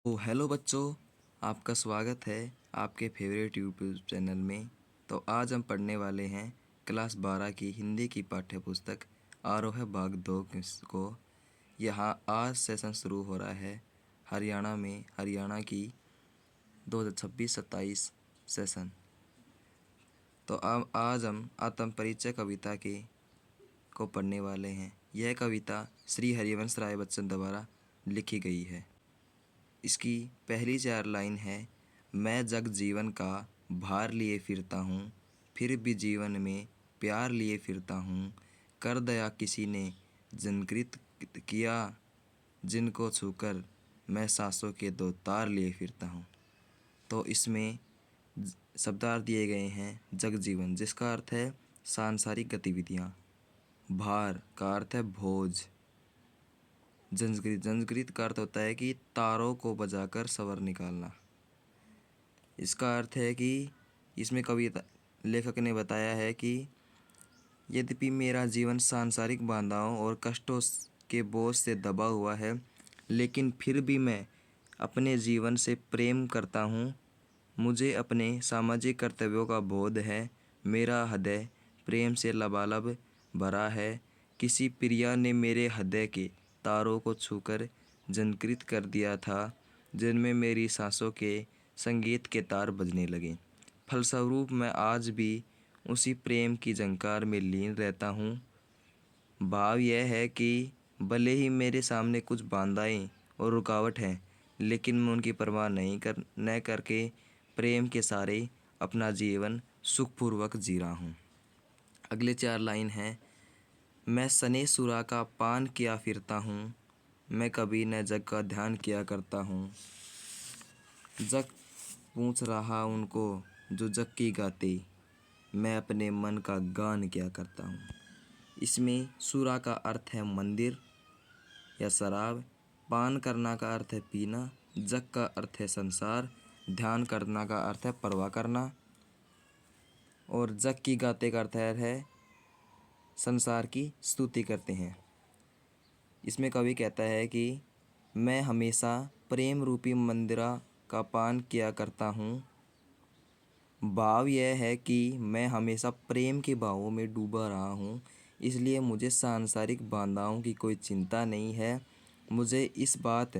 तो हेलो बच्चों, आपका स्वागत है आपके फेवरेट यूट्यूब चैनल में। तो आज हम पढ़ने वाले हैं क्लास 12 की हिंदी की पाठ्य पुस्तक आरोह भाग 2 को। यहाँ आज सेशन शुरू हो रहा है हरियाणा की 2026-27 सेशन। तो अब आज हम आत्म परिचय कविता को पढ़ने वाले हैं। यह कविता श्री हरिवंश राय बच्चन द्वारा लिखी गई है। इसकी पहली 4 लाइन है। मैं जग जीवन का भार लिए फिरता हूँ, फिर भी जीवन में प्यार लिए फिरता हूँ। कर दया किसी ने जनकृत किया, जिनको छूकर मैं सांसों के 2 तार लिए फिरता हूँ। तो इसमें शब्दार्थ दिए गए हैं। जग जीवन जिसका अर्थ है सांसारिक गतिविधियाँ। भार का अर्थ है भोज। जंजकृत का अर्थ होता है कि तारों को बजाकर स्वर निकालना। इसका अर्थ है कि इसमें कविता लेखक ने बताया है कि यद्यपि मेरा जीवन सांसारिक बाधाओं और कष्टों के बोझ से दबा हुआ है, लेकिन फिर भी मैं अपने जीवन से प्रेम करता हूँ। मुझे अपने सामाजिक कर्तव्यों का बोध है। मेरा हृदय प्रेम से लबालब भरा है। किसी प्रिया ने मेरे हृदय के तारों को छूकर झंकृत कर दिया था, जिनमें मेरी सांसों के संगीत के तार बजने लगे। फलस्वरूप मैं आज भी उसी प्रेम की झंकार में लीन रहता हूँ। भाव यह है कि भले ही मेरे सामने कुछ बाधाएं और रुकावट हैं, लेकिन मैं उनकी परवाह न करके प्रेम के सहारे अपना जीवन सुखपूर्वक जी रहा हूँ। अगले 4 लाइन हैं। मैं सने सुरा का पान किया फिरता हूँ, मैं कभी न जग का ध्यान किया करता हूँ। जग पूछ रहा उनको जो जग की गाते, मैं अपने मन का गान किया करता हूँ। इसमें सुरा का अर्थ है मंदिर या शराब, पान करना का अर्थ है पीना, जग का अर्थ है संसार, ध्यान करना का अर्थ है परवाह करना, और जग की गाते का अर्थ है संसार की स्तुति करते हैं। इसमें कवि कहता है कि मैं हमेशा प्रेम रूपी मंदिरा का पान किया करता हूँ। भाव यह है कि मैं हमेशा प्रेम के भावों में डूबा रहा हूँ, इसलिए मुझे सांसारिक बाधाओं की कोई चिंता नहीं है। मुझे इस बात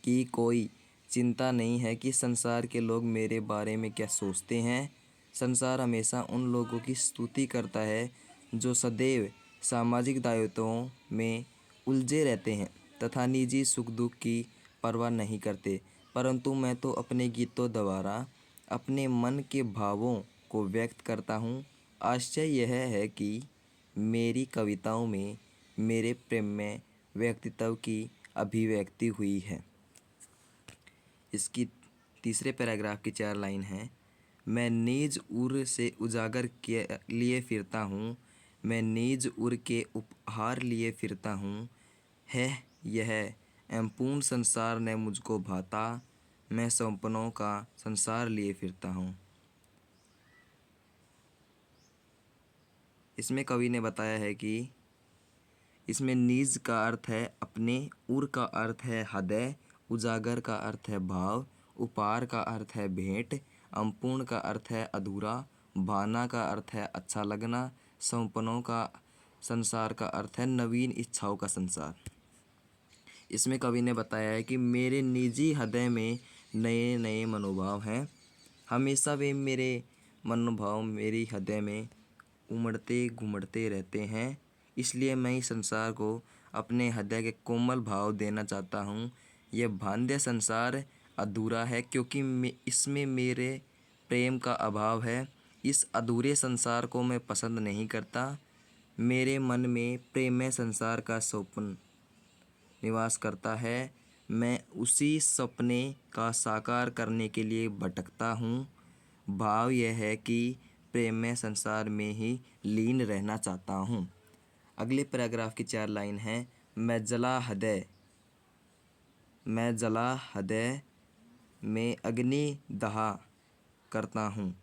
की कोई चिंता नहीं है कि संसार के लोग मेरे बारे में क्या सोचते हैं। संसार हमेशा उन लोगों की स्तुति करता है जो सदैव सामाजिक दायित्वों में उलझे रहते हैं तथा निजी सुख दुख की परवाह नहीं करते। परंतु मैं तो अपने गीतों द्वारा अपने मन के भावों को व्यक्त करता हूँ। आश्चर्य यह है कि मेरी कविताओं में मेरे प्रेममय व्यक्तित्व की अभिव्यक्ति हुई है। इसकी तीसरे पैराग्राफ की 4 लाइन है। मैं नीज उर से उजागर के लिए फिरता हूँ, मैं नीज उर के उपहार लिए फिरता हूँ। है यह एम्पूर्ण संसार ने मुझको भाता, मैं सपनों का संसार लिए फिरता हूँ। इसमें कवि ने बताया है कि इसमें नीज का अर्थ है अपने, उर का अर्थ है हृदय, उजागर का अर्थ है भाव, उपहार का अर्थ है भेंट, अम्पूर्ण का अर्थ है अधूरा, भाना का अर्थ है अच्छा लगना, सपनों का संसार का अर्थ है नवीन इच्छाओं का संसार। इसमें कवि ने बताया है कि मेरे निजी हृदय में नए नए मनोभाव हैं। हमेशा वे मेरे मनोभाव मेरी हृदय में उमड़ते घुमड़ते रहते हैं। इसलिए मैं इस संसार को अपने हृदय के कोमल भाव देना चाहता हूँ। यह भांड्य संसार अधूरा है क्योंकि इसमें मेरे प्रेम का अभाव है। इस अधूरे संसार को मैं पसंद नहीं करता। मेरे मन में प्रेममय संसार का स्वप्न निवास करता है। मैं उसी सपने का साकार करने के लिए भटकता हूँ। भाव यह है कि प्रेममय संसार में ही लीन रहना चाहता हूँ। अगले पैराग्राफ की 4 लाइन है। मैं जला हृदय में अग्नि दहा करता हूँ,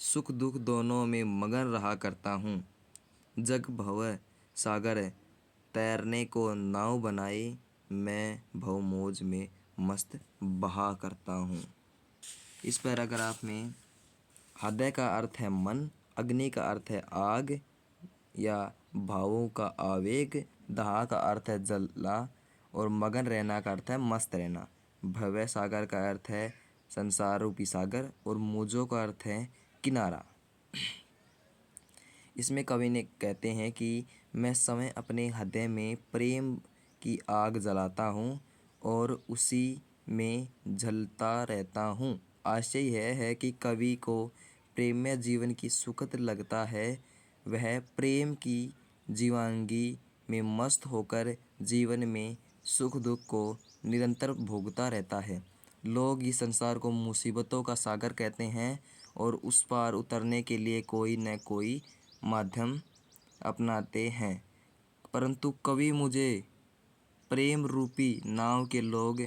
सुख दुख दोनों में मगन रहा करता हूँ। जग भव सागर तैरने को नाव बनाए, मैं भव मौज में मस्त बहा करता हूँ। इस पैराग्राफ में हृदय का अर्थ है मन, अग्नि का अर्थ है आग या भावों का आवेग, दहा का अर्थ है जला और मगन रहना का अर्थ है मस्त रहना। भवय सागर का अर्थ है संसार रूपी सागर और मोजो का अर्थ है किनारा। इसमें कवि ने कहते हैं कि मैं समय अपने हृदय में प्रेम की आग जलाता हूँ और उसी में जलता रहता हूँ। आशय यह है कि कवि को प्रेममय जीवन की सुखद लगता है। वह प्रेम की जीवांगी में मस्त होकर जीवन में सुख दुख को निरंतर भोगता रहता है। लोग इस संसार को मुसीबतों का सागर कहते हैं और उस पार उतरने के लिए कोई न कोई माध्यम अपनाते हैं, परंतु कवि मुझे प्रेम रूपी नाव के लोग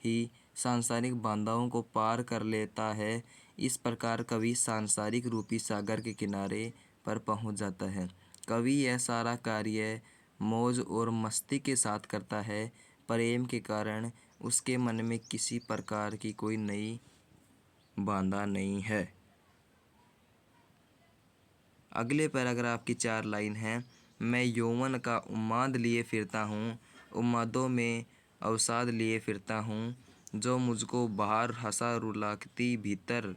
ही सांसारिक बाधाओं को पार कर लेता है। इस प्रकार कवि सांसारिक रूपी सागर के किनारे पर पहुंच जाता है। कवि यह सारा कार्य मौज और मस्ती के साथ करता है। प्रेम के कारण उसके मन में किसी प्रकार की कोई नई बाधा नहीं है। अगले पैराग्राफ की 4 लाइन है। मैं यौवन का उन्माद लिए फिरता हूँ, उन्मादों में अवसाद लिए फिरता हूँ, जो मुझको बाहर हंसा रुलाती भीतर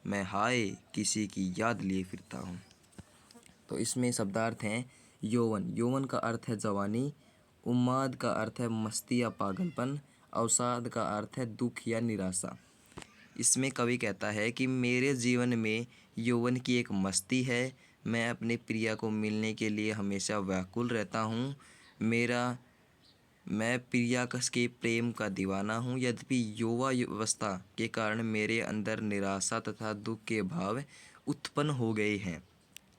मैं हाय किसी की याद लिए फिरता हूँ। तो इसमें शब्दार्थ हैं यौवन। यौवन का अर्थ है जवानी, उन्माद का अर्थ है मस्ती या पागलपन, अवसाद का अर्थ है दुख या निराशा। इसमें कवि कहता है कि मेरे जीवन में यौवन की एक मस्ती है। मैं अपने प्रिया को मिलने के लिए हमेशा व्याकुल रहता हूँ। मैं प्रिया के प्रेम का दीवाना हूँ। यद्यपि युवावस्था के कारण मेरे अंदर निराशा तथा दुख के भाव उत्पन्न हो गए हैं,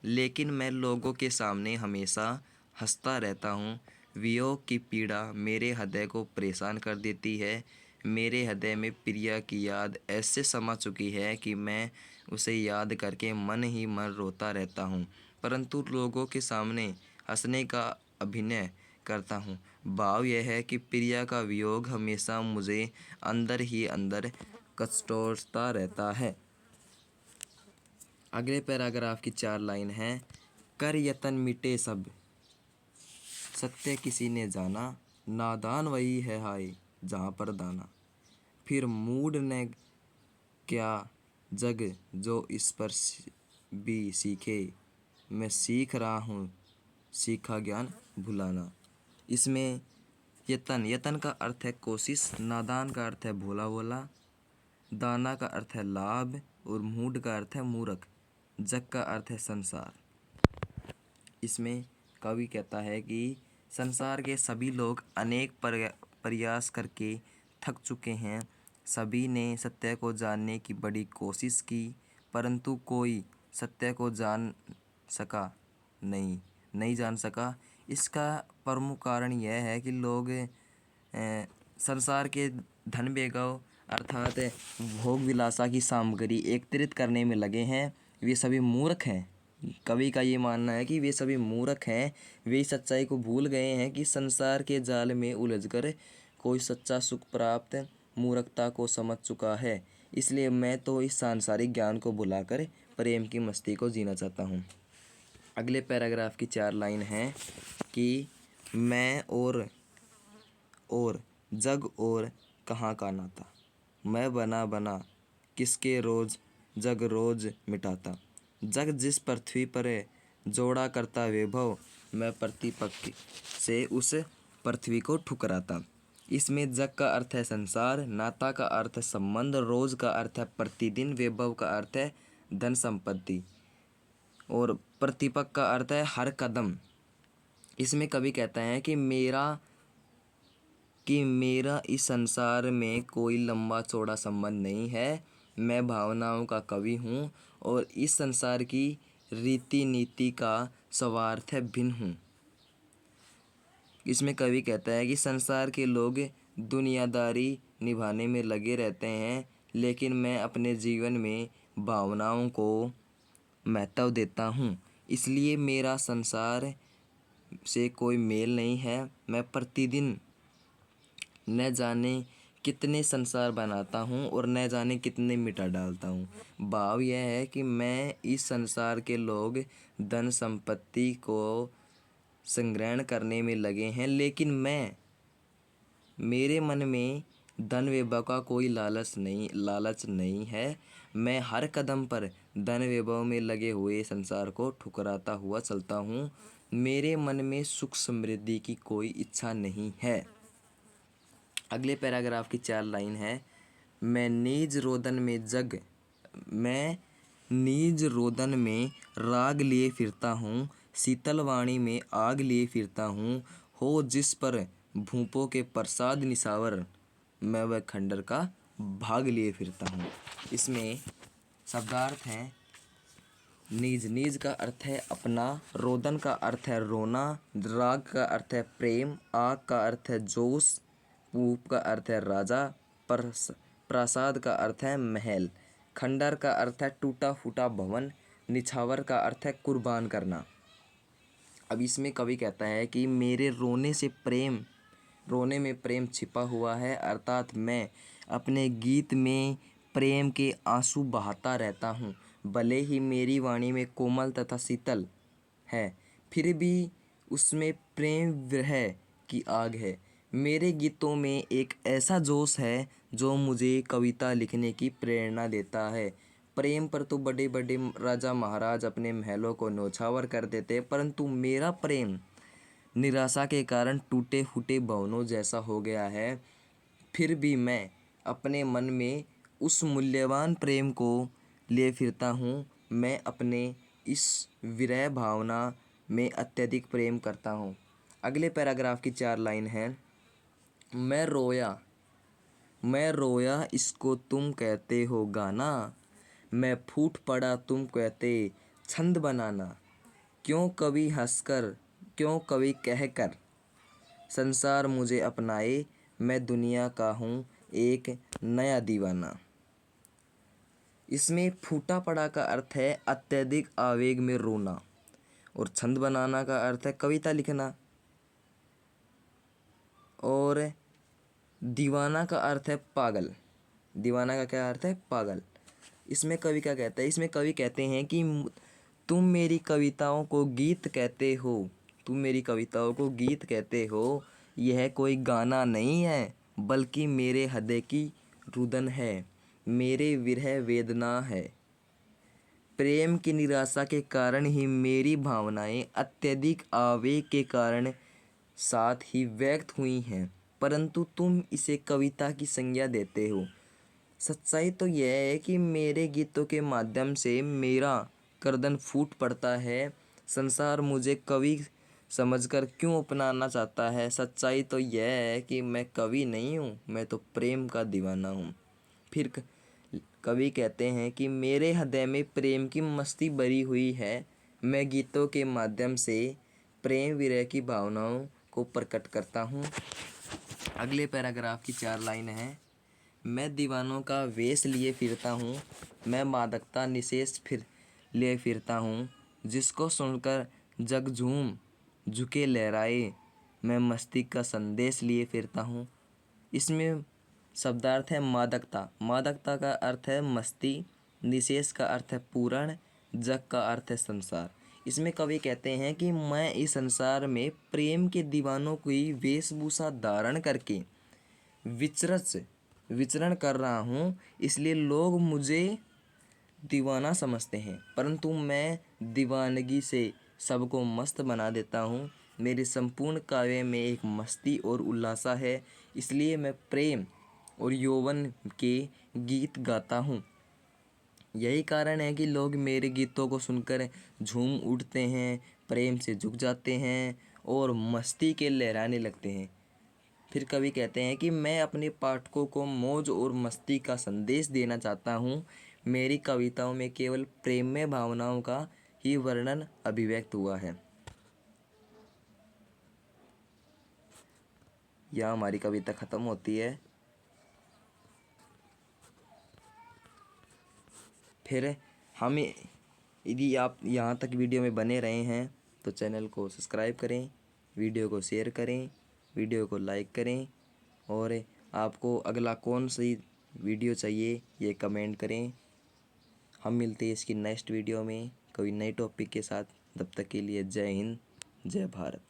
लेकिन मैं लोगों के सामने हमेशा हंसता रहता हूँ। वियोग की पीड़ा मेरे हृदय को परेशान कर देती है। मेरे हृदय में प्रिया की याद ऐसे समा चुकी है कि मैं उसे याद करके मन ही मन रोता रहता हूँ, परंतु लोगों के सामने हंसने का अभिनय करता हूँ। भाव यह है कि प्रिया का वियोग हमेशा मुझे अंदर ही अंदर कचोटता रहता है। अगले पैराग्राफ की 4 लाइन है। कर यतन मिटे सब, सत्य किसी ने जाना, नादान वही है हाय जहाँ पर दाना। फिर मूड ने क्या जग जो इस पर भी सीखे, मैं सीख रहा हूँ सीखा ज्ञान भुलाना। इसमें यतन का अर्थ है कोशिश, नादान का अर्थ है भोला भोला, दाना का अर्थ है लाभ और मूड का अर्थ है मूर्ख, जग का अर्थ है संसार। इसमें कवि कहता है कि संसार के सभी लोग अनेक प्रयास करके थक चुके हैं। सभी ने सत्य को जानने की बड़ी कोशिश की, परंतु कोई सत्य को नहीं जान सका। इसका प्रमुख कारण यह है कि लोग संसार के धन वैभव अर्थात भोग विलासा की सामग्री एकत्रित करने में लगे हैं। वे सभी मूर्ख हैं। कवि का ये मानना है कि वे सभी मूर्ख हैं। वे इस सच्चाई को भूल गए हैं कि संसार के जाल में उलझकर कोई सच्चा सुख प्राप्त मूर्खता को समझ चुका है। इसलिए मैं तो इस सांसारिक ज्ञान को भुलाकर प्रेम की मस्ती को जीना चाहता हूँ। अगले पैराग्राफ की 4 लाइन है कि मैं और जग और कहाँ का नाता, मैं बना बना किसके रोज जग रोज मिटाता। जग जिस पृथ्वी पर जोड़ा करता वैभव, मैं प्रतिपक्ष से उस पृथ्वी को ठुकराता। इसमें जग का अर्थ है संसार, नाता का अर्थ है संबंध, रोज का अर्थ है प्रतिदिन, वैभव का अर्थ है धन संपत्ति और प्रतिपक्ष का अर्थ है हर कदम। इसमें कवि कहता है कि मेरा इस संसार में कोई लंबा चौड़ा संबंध नहीं है। मैं भावनाओं का कवि हूँ और इस संसार की रीति नीति का स्वार्थ है भिन्न हूँ। इसमें कवि कहता है कि संसार के लोग दुनियादारी निभाने में लगे रहते हैं, लेकिन मैं अपने जीवन में भावनाओं को महत्व देता हूँ। इसलिए मेरा संसार से कोई मेल नहीं है। मैं प्रतिदिन न जाने कितने संसार बनाता हूँ और न जाने कितने मिटा डालता हूँ। भाव यह है कि मैं इस संसार के लोग धन संपत्ति को संग्रहण करने में लगे हैं, लेकिन मेरे मन में धन वैभव का कोई लालच नहीं है। मैं हर कदम पर धन वैभव में लगे हुए संसार को ठुकराता हुआ चलता हूँ। मेरे मन में सुख समृद्धि की कोई इच्छा नहीं है। अगले पैराग्राफ की 4 लाइन है। मैं नीज रोदन में राग लिए फिरता हूँ, शीतल वाणी में आग लिए फिरता हूँ। हो जिस पर भूपों के प्रसाद निसावर, मैं वह खंडर का भाग लिए फिरता हूँ। इसमें शब्दार्थ हैं। नीज का अर्थ है अपना, रोदन का अर्थ है रोना, राग का अर्थ है प्रेम, आग का अर्थ है जोश, पूप का अर्थ है राजा, प्रासाद का अर्थ है महल, खंडर का अर्थ है टूटा फूटा भवन, निछावर का अर्थ है कुर्बान करना। अब इसमें कवि कहता है कि मेरे रोने में प्रेम छिपा हुआ है, अर्थात मैं अपने गीत में प्रेम के आंसू बहाता रहता हूँ। भले ही मेरी वाणी में कोमल तथा शीतल है, फिर भी उसमें प्रेम विरह की आग है। मेरे गीतों में एक ऐसा जोश है जो मुझे कविता लिखने की प्रेरणा देता है। प्रेम पर तो बड़े बड़े राजा महाराज अपने महलों को न्यौछावर कर देते, परंतु मेरा प्रेम निराशा के कारण टूटे फूटे भवनों जैसा हो गया है। फिर भी मैं अपने मन में उस मूल्यवान प्रेम को लिए फिरता हूँ। मैं अपने इस विरह भावना में अत्यधिक प्रेम करता हूँ। अगले पैराग्राफ की 4 लाइन है। मैं रोया इसको तुम कहते हो गाना, मैं फूट पड़ा तुम कहते छंद बनाना। क्यों कभी हंसकर, क्यों कभी कहकर संसार मुझे अपनाए, मैं दुनिया का हूँ एक नया दीवाना। इसमें फूटा पड़ा का अर्थ है अत्यधिक आवेग में रोना, और छंद बनाना का अर्थ है कविता लिखना, और दीवाना का अर्थ है पागल। दीवाना का क्या अर्थ है? पागल। इसमें कवि क्या कहता है? इसमें कवि कहते हैं कि तुम मेरी कविताओं को गीत कहते हो, यह कोई गाना नहीं है, बल्कि मेरे हृदय की रुदन है, मेरे विरह वेदना है। प्रेम की निराशा के कारण ही मेरी भावनाएं अत्यधिक आवेग के कारण साथ ही व्यक्त हुई हैं, परंतु तुम इसे कविता की संज्ञा देते हो। सच्चाई तो यह है कि मेरे गीतों के माध्यम से मेरा गर्दन फूट पड़ता है। संसार मुझे कवि समझकर क्यों अपनाना चाहता है? सच्चाई तो यह है कि मैं कवि नहीं हूँ, मैं तो प्रेम का दीवाना हूँ। फिर कवि कहते हैं कि मेरे हृदय में प्रेम की मस्ती भरी हुई है। मैं गीतों के माध्यम से प्रेम विरह की भावनाओं को प्रकट करता हूँ। अगले पैराग्राफ की 4 लाइन है। मैं दीवानों का वेश लिए फिरता हूँ, मैं मादकता निशेष लिए फिरता हूँ, जिसको सुनकर जग झुके लहराए, मैं मस्ती का संदेश लिए फिरता हूँ। इसमें शब्दार्थ है मादकता। मादकता का अर्थ है मस्ती, निशेष का अर्थ है पूर्ण, जग का अर्थ है संसार। इसमें कवि कहते हैं कि मैं इस संसार में प्रेम के दीवानों की वेशभूषा धारण करके विचरण कर रहा हूँ, इसलिए लोग मुझे दीवाना समझते हैं, परंतु मैं दीवानगी से सबको मस्त बना देता हूँ। मेरे संपूर्ण काव्य में एक मस्ती और उल्लासा है, इसलिए मैं प्रेम और यौवन के गीत गाता हूँ। यही कारण है कि लोग मेरे गीतों को सुनकर झूम उठते हैं, प्रेम से झुक जाते हैं और मस्ती के लहराने लगते हैं। फिर कवि कहते हैं कि मैं अपने पाठकों को मौज और मस्ती का संदेश देना चाहता हूँ। मेरी कविताओं में केवल प्रेममय भावनाओं का ही वर्णन अभिव्यक्त हुआ है। यहाँ हमारी कविता ख़त्म होती है। फिर हम यदि आप यहाँ तक वीडियो में बने रहे हैं तो चैनल को सब्सक्राइब करें, वीडियो को शेयर करें, वीडियो को लाइक करें और आपको अगला कौन सी वीडियो चाहिए ये कमेंट करें। हम मिलते हैं इसकी नेक्स्ट वीडियो में कोई नए टॉपिक के साथ। तब तक के लिए जय हिंद, जय भारत।